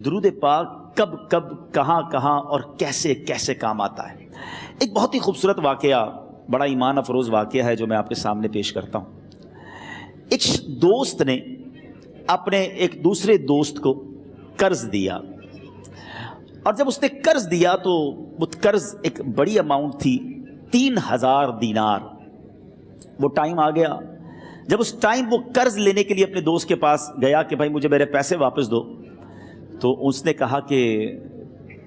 درود پاک کب کب کہاں کہاں اور کیسے کیسے کام آتا ہے۔ ایک بہت ہی خوبصورت واقعہ، بڑا ایمان افروز واقعہ ہے جو میں آپ کے سامنے پیش کرتا ہوں۔ ایک دوست نے اپنے ایک دوسرے دوست کو قرض دیا، اور جب اس نے قرض دیا تو وہ قرض ایک بڑی اماؤنٹ تھی، 3000 دینار۔ وہ ٹائم آ گیا جب اس ٹائم وہ قرض لینے کے لیے اپنے دوست کے پاس گیا کہ بھائی مجھے میرے پیسے واپس دو، تو اس نے کہا کہ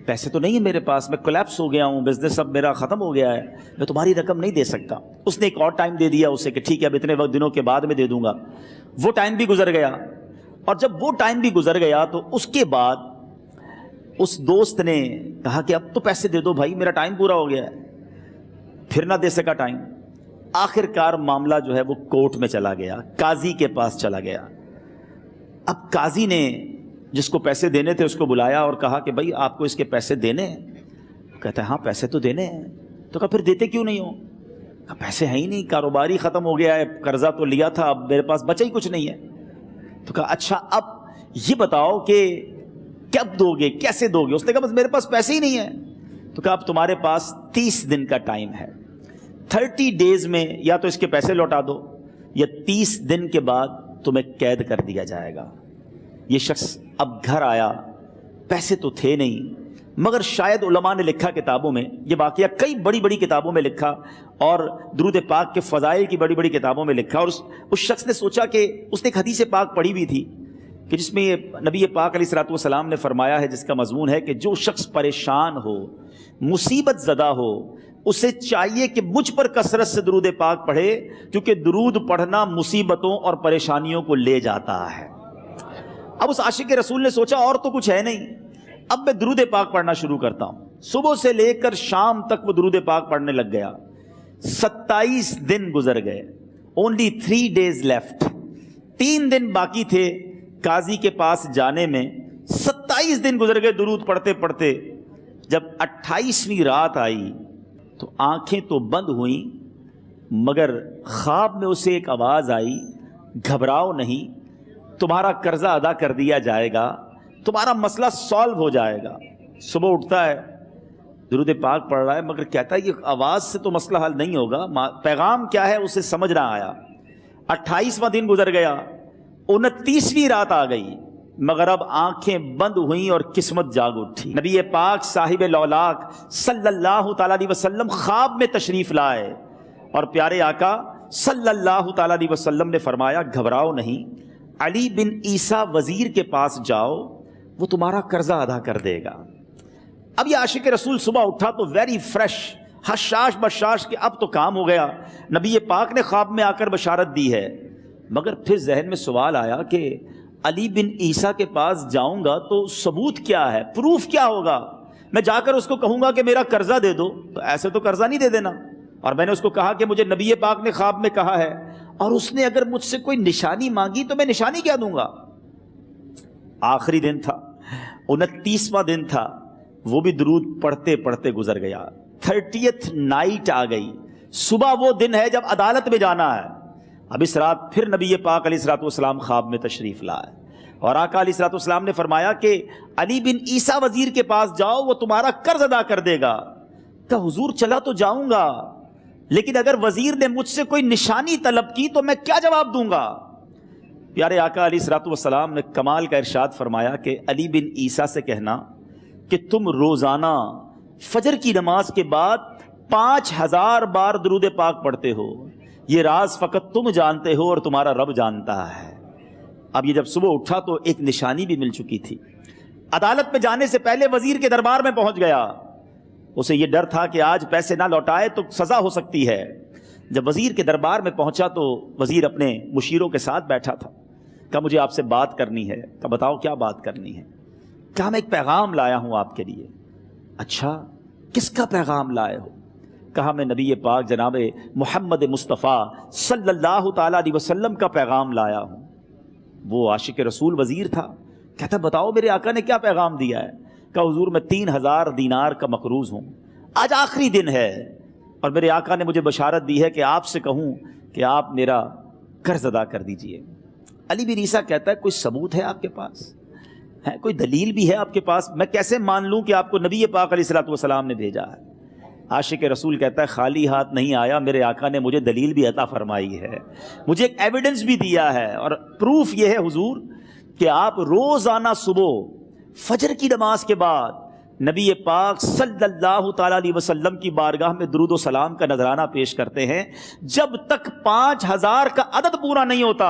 پیسے تو نہیں ہے میرے پاس، میں کولیپس ہو گیا ہوں، بزنس اب میرا ختم ہو گیا ہے، میں تمہاری رقم نہیں دے سکتا۔ اس نے ایک اور ٹائم دے دیا اسے کہ ٹھیک ہے اب اتنے وقت دنوں کے بعد میں دے دوں گا۔ وہ ٹائم بھی گزر گیا، اور جب وہ ٹائم بھی گزر گیا تو اس کے بعد اس دوست نے کہا کہ اب تو پیسے دے دو بھائی، میرا ٹائم پورا ہو گیا ہے۔ پھر نہ دے سکا ٹائم۔ آخر کار معاملہ جو ہے وہ کورٹ میں چلا گیا، قاضی کے پاس چلا گیا۔ اب قاضی نے جس کو پیسے دینے تھے اس کو بلایا اور کہا کہ بھائی آپ کو اس کے پیسے دینے ہیں؟ کہتا ہے ہاں پیسے تو دینے ہیں۔ تو کہا پھر دیتے کیوں نہیں ہو؟ کہا پیسے ہیں ہی نہیں، کاروبار ہی ختم ہو گیا ہے، قرضہ تو لیا تھا، اب میرے پاس بچا ہی کچھ نہیں ہے۔ تو کہا اچھا اب یہ بتاؤ کہ کب دو گے، کیسے دو گے؟ اس نے کہا بس میرے پاس پیسے ہی نہیں ہیں۔ تو کہا اب تمہارے پاس 30 دن کا ٹائم ہے، 30 ڈیز میں یا تو اس کے پیسے لوٹا دو یا 30 دن کے بعد تمہیں قید کر دیا جائے گا۔ یہ شخص اب گھر آیا، پیسے تو تھے نہیں، مگر شاید علماء نے لکھا کتابوں میں، یہ واقعہ کئی بڑی بڑی کتابوں میں لکھا اور درود پاک کے فضائل کی بڑی بڑی کتابوں میں لکھا، اور اس شخص نے سوچا کہ اس نے ایک حدیث پاک پڑھی ہوئی تھی کہ جس میں یہ نبی پاک علیہ الصلوۃ والسلام نے فرمایا ہے، جس کا مضمون ہے کہ جو شخص پریشان ہو، مصیبت زدہ ہو، اسے چاہیے کہ مجھ پر کثرت سے درود پاک پڑھے، کیونکہ درود پڑھنا مصیبتوں اور پریشانیوں کو لے جاتا ہے۔ اب اس عاشق رسول نے سوچا اور تو کچھ ہے نہیں، اب میں درود پاک پڑھنا شروع کرتا ہوں۔ صبح سے لے کر شام تک وہ درود پاک پڑھنے لگ گیا۔ 27 دن گزر گئے، only 3 days left، 3 دن باقی تھے قاضی کے پاس جانے میں۔ 27 دن گزر گئے درود پڑھتے پڑھتے۔ جب 28ویں رات آئی تو آنکھیں تو بند ہوئیں، مگر خواب میں اسے ایک آواز آئی، گھبراؤ نہیں، تمہارا قرضہ ادا کر دیا جائے گا، تمہارا مسئلہ سالو ہو جائے گا۔ صبح اٹھتا ہے، درود پاک پڑھ رہا ہے، مگر کہتا ہے یہ آواز سے تو مسئلہ حل نہیں ہوگا، پیغام کیا ہے اسے سمجھ نہ آیا۔ 28واں دن گزر گیا، 29ویں رات آ گئی، مگر اب آنکھیں بند ہوئیں اور قسمت جاگ اٹھی۔ نبی پاک صاحب لولاک صلی اللہ تعالیٰ علیہ وسلم خواب میں تشریف لائے، اور پیارے آقا صلی اللہ تعالیٰ علیہ وسلم نے فرمایا گھبراؤ نہیں، علی بن عیسیٰ وزیر کے پاس جاؤ، وہ تمہارا قرضہ ادا کر دے گا۔ اب یہ عاشق رسول صبح اٹھا تو ویری فریش، حشاش بشاش کہ اب تو کام ہو گیا، نبی پاک نے خواب میں آ کر بشارت دی ہے۔ مگر پھر ذہن میں سوال آیا کہ علی بن عیسیٰ کے پاس جاؤں گا تو ثبوت کیا ہے، پروف کیا ہوگا؟ میں جا کر اس کو کہوں گا کہ میرا قرضہ دے دو تو ایسے تو قرضہ نہیں دے دینا، اور میں نے اس کو کہا کہ مجھے نبی پاک نے خواب میں کہا ہے، اور اس نے اگر مجھ سے کوئی نشانی مانگی تو میں نشانی کیا دوں گا؟ آخری دن تھا، 29واں دن تھا، وہ بھی درود پڑھتے پڑھتے گزر گیا۔ 30th نائٹ آ گئی، صبح وہ دن ہے جب عدالت میں جانا ہے۔ اب اس رات پھر نبی پاک علیہ الصلوۃ والسلام خواب میں تشریف لائے، اور آقا علیہ الصلوۃ والسلام نے فرمایا کہ علی بن عیسیٰ وزیر کے پاس جاؤ، وہ تمہارا قرض ادا کر دے گا۔ کہ حضور چلا تو جاؤں گا، لیکن اگر وزیر نے مجھ سے کوئی نشانی طلب کی تو میں کیا جواب دوں گا؟ پیارے آقا علیہ الصلوۃ والسلام نے کمال کا ارشاد فرمایا کہ علی بن عیسیٰ سے کہنا کہ تم روزانہ فجر کی نماز کے بعد 5000 بار درود پاک پڑھتے ہو، یہ راز فقط تم جانتے ہو اور تمہارا رب جانتا ہے۔ اب یہ جب صبح اٹھا تو ایک نشانی بھی مل چکی تھی۔ عدالت میں جانے سے پہلے وزیر کے دربار میں پہنچ گیا، اسے یہ ڈر تھا کہ آج پیسے نہ لوٹائے تو سزا ہو سکتی ہے۔ جب وزیر کے دربار میں پہنچا تو وزیر اپنے مشیروں کے ساتھ بیٹھا تھا۔ کہا مجھے آپ سے بات کرنی ہے۔ کہا بتاؤ کیا بات کرنی ہے؟ کہا میں ایک پیغام لایا ہوں آپ کے لیے۔ اچھا کس کا پیغام لائے ہو؟ کہا میں نبی پاک جناب محمد مصطفیٰ صلی اللہ تعالیٰ علیہ وسلم کا پیغام لایا ہوں۔ وہ عاشق رسول وزیر تھا، کہتا بتاؤ میرے آقا نے کیا پیغام دیا ہے؟ کہ حضور میں 3000 دینار کا مقروض ہوں، آج آخری دن ہے، اور میرے آقا نے مجھے بشارت دی ہے کہ آپ سے کہوں کہ آپ میرا قرض ادا کر دیجئے۔ علی بن عیسیٰ کہتا ہے کوئی ثبوت ہے آپ کے پاس؟ ہے کوئی دلیل بھی ہے آپ کے پاس؟ میں کیسے مان لوں کہ آپ کو نبی پاک علیہ الصلوۃ والسلام نے بھیجا ہے؟ عاشق رسول کہتا ہے خالی ہاتھ نہیں آیا، میرے آقا نے مجھے دلیل بھی عطا فرمائی ہے، مجھے ایک ایویڈنس بھی دیا ہے، اور پروف یہ ہے حضور کہ آپ روزانہ صبح فجر کی نماز کے بعد نبی پاک صلی اللہ تعالی علیہ وسلم کی بارگاہ میں درود و سلام کا نذرانہ پیش کرتے ہیں۔ جب تک 5000 کا عدد پورا نہیں ہوتا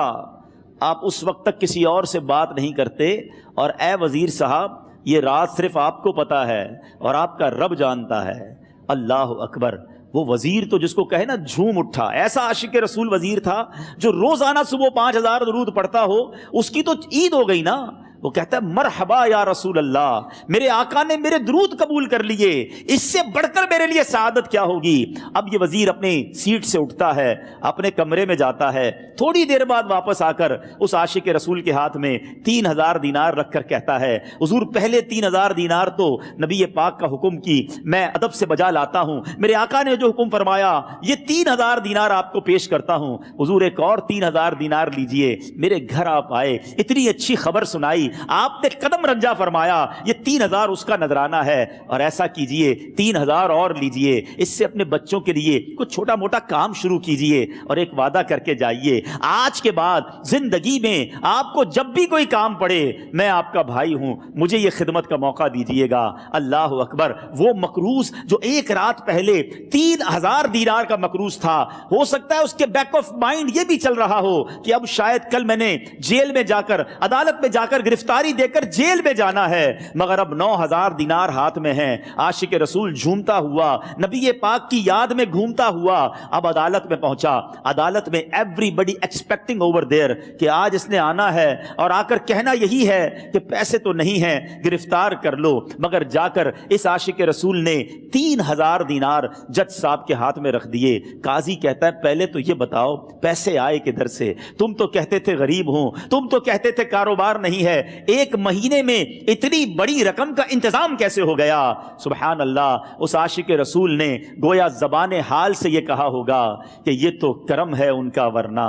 آپ اس وقت تک کسی اور سے بات نہیں کرتے۔ اور اے وزیر صاحب، یہ راز صرف آپ کو پتا ہے اور آپ کا رب جانتا ہے۔ اللہ اکبر! وہ وزیر تو جس کو کہے نا جھوم اٹھا، ایسا عاشق رسول وزیر تھا جو روزانہ صبح 5000 درود پڑھتا ہو، اس کی تو عید ہو گئی نا۔ وہ کہتا ہے مرحبا یا رسول اللہ، میرے آقا نے میرے درود قبول کر لیے، اس سے بڑھ کر میرے لیے سعادت کیا ہوگی۔ اب یہ وزیر اپنی سیٹ سے اٹھتا ہے، اپنے کمرے میں جاتا ہے، تھوڑی دیر بعد واپس آ کر اس عاشق رسول کے ہاتھ میں 3000 دینار رکھ کر کہتا ہے حضور پہلے 3000 دینار تو نبی پاک کا حکم کی میں ادب سے بجا لاتا ہوں، میرے آقا نے جو حکم فرمایا یہ 3000 دینار آپ کو پیش کرتا ہوں، حضور ایک اور 3000 دینار لیجئے۔ میرے گھر آپ آئے، اتنی اچھی خبر سنائی، آپ نے قدم رنجا فرمایا، یہ 3000 اس کا نذرانہ ہے، اور ایسا کیجئے 3000 اور لیجئے، اس سے اپنے بچوں کے لیے کچھ چھوٹا موٹا کام شروع کیجئے، اور ایک وعدہ کر کے جائیے آج کے بعد زندگی میں آپ کو جب بھی کوئی کام پڑے میں آپ کا بھائی ہوں، مجھے یہ خدمت کا موقع دیجئے گا۔ اللہ اکبر! وہ مقروض جو ایک رات پہلے 3000 دینار کا مقروض تھا، ہو سکتا ہے اس کے بیک آف مائنڈ یہ بھی چل رہا ہو کہ اب شاید کل میں نے جیل میں جا کر، عدالت میں جا کر گرفتاری دے کر جیل میں جانا ہے، مگر اب 9000 دینار ہاتھ میں ہیں۔ عاشق رسول جھومتا ہوا نبی پاک کی یاد میں گھومتا ہوا اب عدالت میں پہنچا۔ عدالت میں everybody expecting over there کہ آج اس نے آنا ہے اور آ کر کہنا یہی ہے کہ پیسے تو نہیں ہیں، گرفتار کر لو، مگر جا کر اس عاشق رسول نے 3000 دینار جج صاحب کے ہاتھ میں رکھ دیے۔ قاضی کہتا ہے پہلے تو یہ بتاؤ پیسے آئے کدھر سے؟ تم تو کہتے تھے غریب ہوں، تم تو کہتے تھے کاروبار نہیں ہے، ایک مہینے میں اتنی بڑی رقم کا انتظام کیسے ہو گیا؟ سبحان اللہ! اس عاشق رسول نے گویا زبان حال سے یہ کہا ہوگا کہ یہ تو کرم ہے ان کا، ورنہ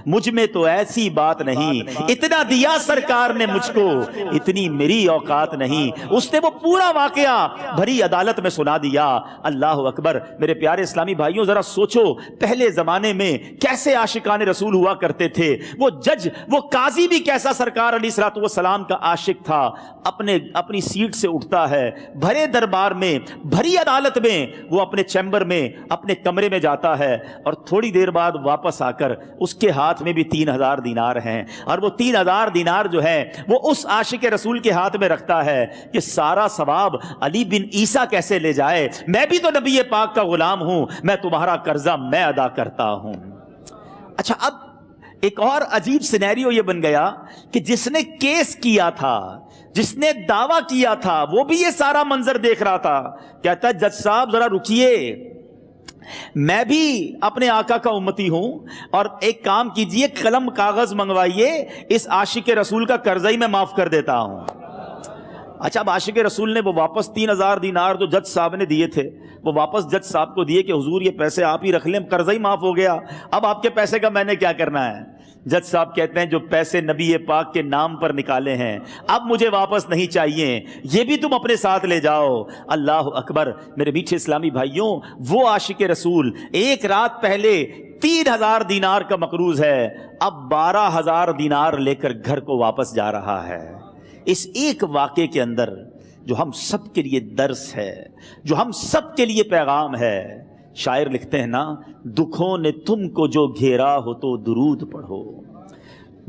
مجھ میں تو ایسی بات نہیں، اتنا دیا سرکار نے مجھ کو، اتنی میری اوقات نہیں۔ اس نے وہ پورا واقعہ بھری عدالت میں سنا دیا۔ اللہ اکبر! میرے پیارے اسلامی بھائیوں، ذرا سوچو پہلے زمانے میں کیسے عاشقان رسول ہوا کرتے تھے۔ وہ جج، وہ قاضی بھی کیسا سرکار علیہ الصلوۃ والسلام کا عاشق تھا۔ اپنی سیٹ سے اٹھتا ہے، بھرے دربار میں، بھری عدالت میں، وہ اپنے چیمبر میں، اپنے کمرے میں جاتا ہے، اور تھوڑی دیر بعد واپس آ کر اس کے ہاتھ میں بھی 3000 دینار ہیں، اور وہ 3000 دینار جو ہے وہ اس عاشق رسول کے ہاتھ میں رکھتا ہے کہ سارا ثواب علی بن عیسیٰ کیسے لے جائے، میں بھی تو نبی پاک کا غلام ہوں، میں تمہارا قرضہ میں ادا کرتا ہوں۔ اچھا، اب ایک اور عجیب سینیریو یہ بن گیا کہ جس نے کیس کیا تھا، جس نے دعویٰ کیا تھا، وہ بھی یہ سارا منظر دیکھ رہا تھا۔ کہتا ہے جج صاحب ذرا رکیے، میں بھی اپنے آقا کا امتی ہوں، اور ایک کام کیجئے، قلم کاغذ منگوائیے، اس عاشق رسول کا قرضہ ہی میں معاف کر دیتا ہوں۔ اچھا، اب عاشق رسول نے وہ واپس 3000 دینار جو جج صاحب نے دیے تھے وہ واپس جج صاحب کو دیے کہ حضور یہ پیسے آپ ہی رکھ لیں، قرضہ ہی معاف ہو گیا، اب آپ کے پیسے کا میں نے کیا کرنا ہے؟ جج صاحب کہتے ہیں جو پیسے نبی پاک کے نام پر نکالے ہیں اب مجھے واپس نہیں چاہیے، یہ بھی تم اپنے ساتھ لے جاؤ۔ اللہ اکبر! میرے میٹھے اسلامی بھائیوں، وہ عاشق رسول ایک رات پہلے 3000 دینار کا مقروض ہے، اب 12000 دینار لے کر گھر کو واپس جا رہا ہے۔ اس ایک واقعے کے اندر جو ہم سب کے لیے درس ہے، جو ہم سب کے لیے پیغام ہے، شاعر لکھتے ہیں نا، دکھوں نے تم کو جو گھیرا ہو تو درود پڑھو،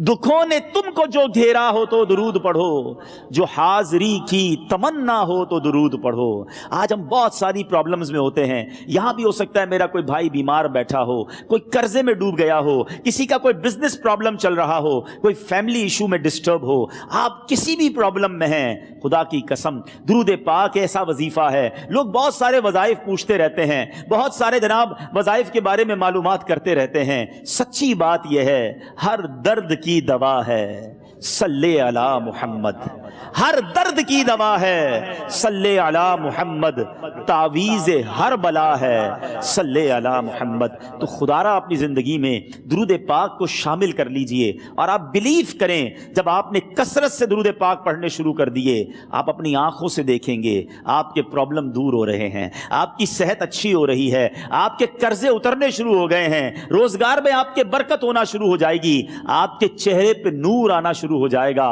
دکھوں نے تم کو جو گھیرا ہو تو درود پڑھو، جو حاضری کی تمنا ہو تو درود پڑھو۔ آج ہم بہت ساری پرابلمز میں ہوتے ہیں، یہاں بھی ہو سکتا ہے میرا کوئی بھائی بیمار بیٹھا ہو، کوئی قرضے میں ڈوب گیا ہو، کسی کا کوئی بزنس پرابلم چل رہا ہو، کوئی فیملی ایشو میں ڈسٹرب ہو، آپ کسی بھی پرابلم میں ہیں، خدا کی قسم درود پاک ایسا وظیفہ ہے۔ لوگ بہت سارے وظائف پوچھتے رہتے ہیں، بہت سارے جناب وظائف کے بارے میں معلومات کرتے رہتے ہیں، سچی بات یہ ہے ہر درد کی دوا ہے، صلی علی محمد۔ ہر درد کی دوا ہے صلی علی محمد، تعویذ ہر بلا ہے صلی علی محمد۔ تو خدا را اپنی زندگی میں درود پاک کو شامل کر لیجئے، اور آپ بلیو کریں جب آپ نے کثرت سے درود پاک پڑھنے شروع کر دیے، آپ اپنی آنکھوں سے دیکھیں گے آپ کے پرابلم دور ہو رہے ہیں، آپ کی صحت اچھی ہو رہی ہے، آپ کے قرضے اترنے شروع ہو گئے ہیں، روزگار میں آپ کے برکت ہونا شروع ہو جائے گی، آپ کے چہرے پہ نور آنا شروع ہو جائے گا۔